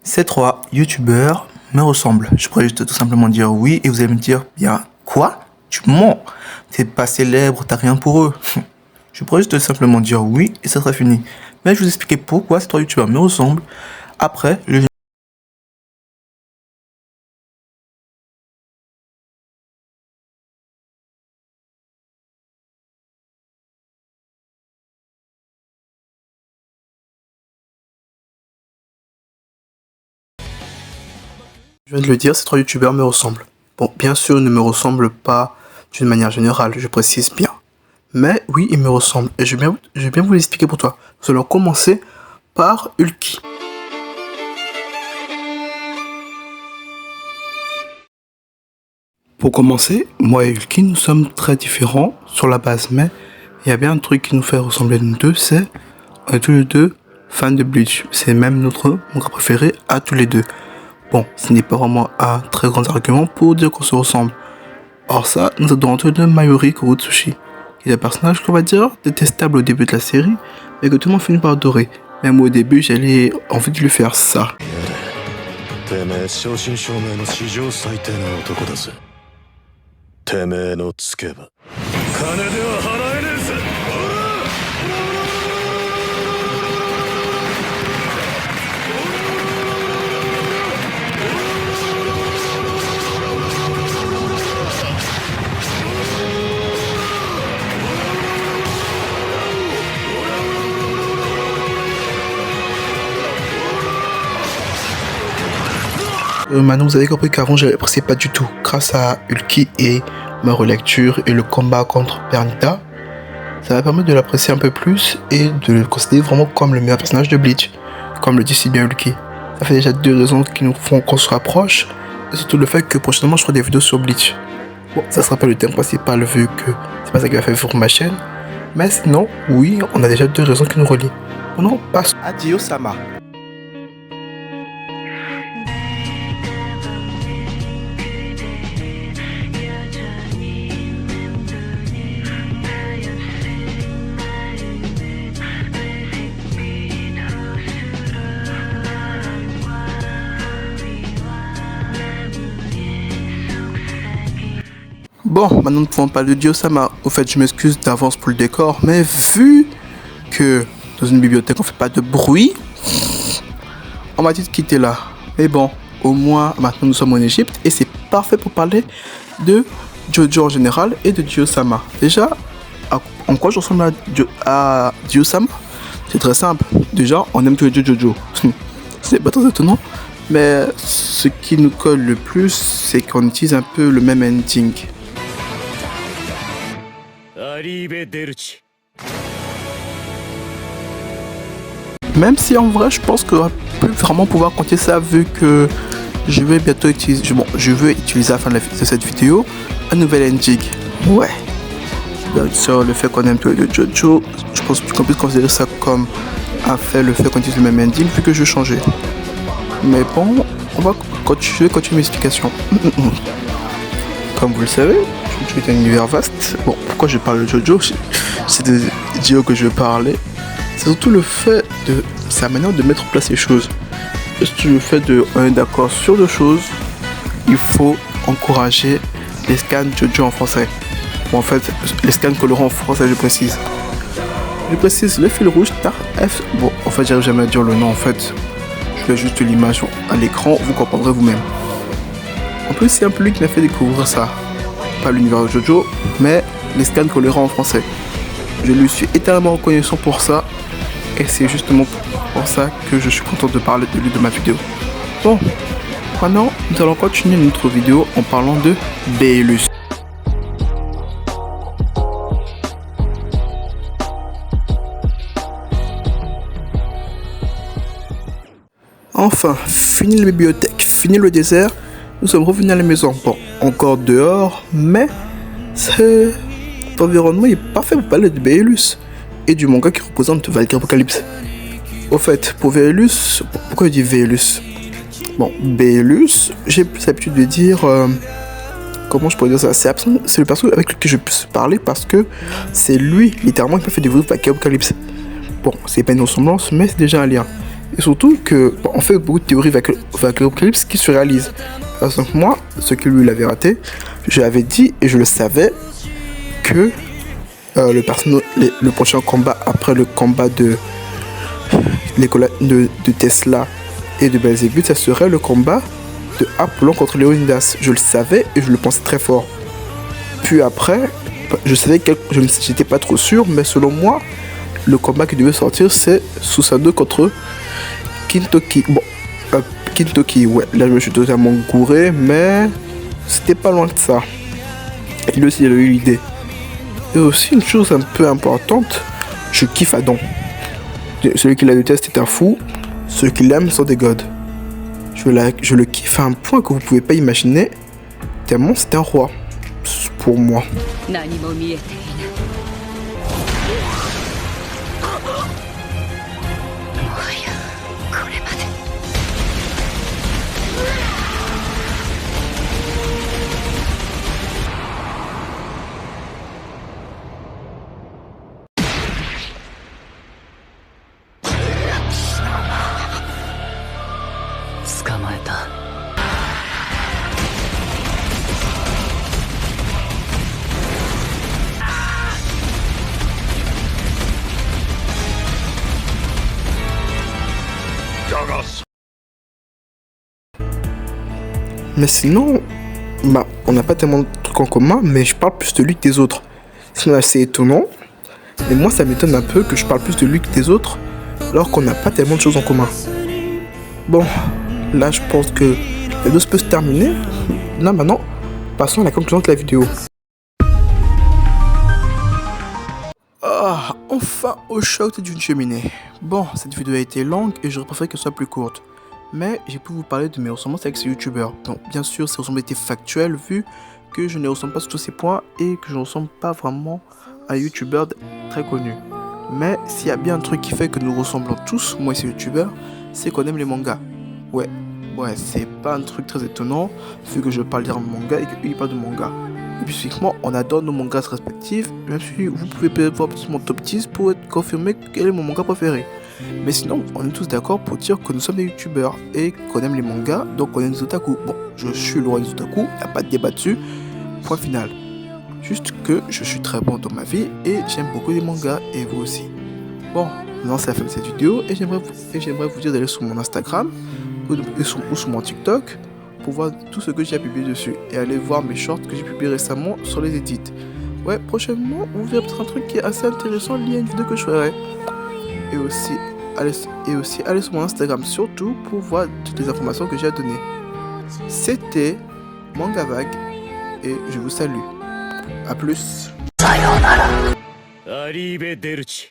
Ces trois youtubeurs me ressemblent. Je pourrais juste tout simplement dire oui et vous allez me dire bien quoi? Tu mens. T'es pas célèbre, t'as rien pour eux. Je pourrais juste tout simplement dire oui et ça sera fini. Mais je vais vous expliquer pourquoi ces trois youtubeurs me ressemblent. Après, je viens de le dire, ces trois youtubeurs me ressemblent. Bon, bien sûr, ils ne me ressemblent pas d'une manière générale, je précise bien. Mais oui, ils me ressemblent. Et je vais bien vous l'expliquer pour toi. Nous allons commencer par Ulki. Pour commencer, moi et Ulki, nous sommes très différents sur la base, mais il y a bien un truc qui nous fait ressembler nous deux, c'est on est tous les deux fans de Bleach. C'est même notre manga préféré à tous les deux. Bon, ce n'est pas vraiment un très grand argument pour dire qu'on se ressemble. Or ça, nous adorons tous les deux Mayuri Kurotsushi, qui est un personnage qu'on va dire détestable au début de la série, mais que tout le monde finit par adorer. Même au début, j'avais envie de lui faire ça. Maintenant, vous avez compris qu'avant, je l'appréciais pas du tout. Grâce à Ulki et ma relecture et le combat contre Bernita, ça va permettre de l'apprécier un peu plus et de le considérer vraiment comme le meilleur personnage de Bleach, comme le dit si bien Ulki. Ça fait déjà 2 raisons qui nous font qu'on se rapproche, et surtout le fait que prochainement je ferai des vidéos sur Bleach. Bon, ça sera pas le thème principal vu que c'est pas ça qui va faire vivre ma chaîne, mais sinon, oui, on a déjà 2 raisons qui nous relient. Maintenant, on passe à Dio-sama. Bon, maintenant nous pouvons parler de Dio-sama. Au fait, je m'excuse d'avance pour le décor, mais vu que dans une bibliothèque on fait pas de bruit, on m'a dit de quitter là. Mais bon, au moins maintenant nous sommes en Égypte et c'est parfait pour parler de Jojo en général et de Dio-sama. Déjà, en quoi je ressemble à Dio-sama? C'est très simple. Déjà, on aime tous les deux Jojo. C'est pas très étonnant, mais ce qui nous colle le plus, c'est qu'on utilise un peu le même ending. Même si en vrai je pense qu'on va plus vraiment pouvoir compter ça vu que je vais bientôt utiliser, je veux utiliser à la fin de cette vidéo un nouvel ending. Ouais. Donc sur le fait qu'on aime tous les deux Jojo, je pense qu'on peut considérer ça comme un fait, le fait qu'on utilise le même ending vu que je vais changer. Mais bon, on va continuer mes explications. Comme vous le savez, Jojo est un univers vaste. Bon, pourquoi je parle de Jojo? C'est de Dio que je veux parler. C'est surtout le fait de sa manière de mettre en place les choses. Juste le fait on est d'accord sur 2 choses. Il faut encourager les scans Jojo en français. Bon, en fait, les scans colorants en français, je précise. Je précise le fil rouge, tar F. Bon, en fait, j'arrive jamais à dire le nom. En fait, je fais juste l'image à l'écran. Vous comprendrez vous-même. En plus, c'est un peu lui qui m'a fait découvrir ça. Pas l'univers de Jojo, mais les scans colorants en français. Je lui suis éternellement reconnaissant pour ça. Et c'est justement pour ça que je suis content de parler de lui de ma vidéo. Bon, maintenant, nous allons continuer notre vidéo en parlant de Beilus. Enfin, fini la bibliothèque, fini le désert, nous sommes revenus à la maison. Bon, encore dehors, mais cet environnement est parfait pour parler de Beilus et du manga qui représente Valkyrie Apocalypse. Au fait, pour Beilus, pourquoi je dis Beilus? Bon, Beilus, j'ai plus l'habitude de dire... comment je pourrais dire ça? C'est le perso avec lequel je peux parler parce que c'est lui, littéralement, qui m'a fait découvrir Valkyrie Apocalypse. Bon, c'est pas une ressemblance, mais c'est déjà un lien. Et surtout que bon, on fait beaucoup de théories avec l'apocalypse qui se réalisent. Par exemple, moi, ce que lui il avait raté, je l'avais dit et je le savais que le prochain combat après le combat de Tesla et de Belzébuth, ça serait le combat de Apollon contre Léonidas. Je le savais et je le pensais très fort. Puis après, je savais que j'étais pas trop sûr, mais selon moi, le combat qui devait sortir, c'est Susanoo contre Gintoki. Bon, Gintoki, ouais, là je me suis totalement gouré, mais c'était pas loin de ça. Et lui aussi, il a eu l'idée. Et aussi, une chose un peu importante, je kiffe Adam. Celui qui la déteste est un fou, ceux qui l'aiment sont des gods. Je le kiffe à un point que vous pouvez pas imaginer, tellement c'est un roi, pour moi. Mais sinon, bah, on n'a pas tellement de trucs en commun, mais je parle plus de lui que des autres. C'est assez étonnant, mais moi ça m'étonne un peu que je parle plus de lui que des autres, alors qu'on n'a pas tellement de choses en commun. Bon, là je pense que la dose peut se terminer. Là maintenant, passons à la conclusion de la vidéo. Ah, enfin au choc d'une cheminée. Bon, cette vidéo a été longue et j'aurais préféré qu'elle soit plus courte. Mais j'ai pu vous parler de mes ressemblances avec ces youtubeurs. Donc bien sûr, ces ressemblances étaient factuelles vu que je ne ressemble pas sur tous ces points et que je ne ressemble pas vraiment à un youtubeur très connu. Mais s'il y a bien un truc qui fait que nous ressemblons tous, moi et ces youtubeurs, c'est qu'on aime les mangas. Ouais, c'est pas un truc très étonnant vu que je parle de manga et qu'ils parlent de manga. Et puis spécifiquement, on adore nos mangas respectifs, même si vous pouvez peut-être voir mon top 10 pour être confirmé quel est mon manga préféré. Mais sinon, on est tous d'accord pour dire que nous sommes des youtubeurs et qu'on aime les mangas, donc on aime les otaku. Bon, je suis le roi des otaku, il n'y a pas de débat dessus, point final. Juste que je suis très bon dans ma vie et j'aime beaucoup les mangas, et vous aussi. Bon, maintenant c'est la fin de cette vidéo et j'aimerais vous dire d'aller sur mon Instagram ou sur mon TikTok pour voir tout ce que j'ai publié dessus et aller voir mes shorts que j'ai publiés récemment sur les edits. Ouais, prochainement, vous verrez peut-être un truc qui est assez intéressant lié à une vidéo que je ferai. Et aussi, allez sur mon Instagram surtout pour voir toutes les informations que j'ai à donner. C'était Mangavag et je vous salue. A plus. Sayonara. Arrivederci.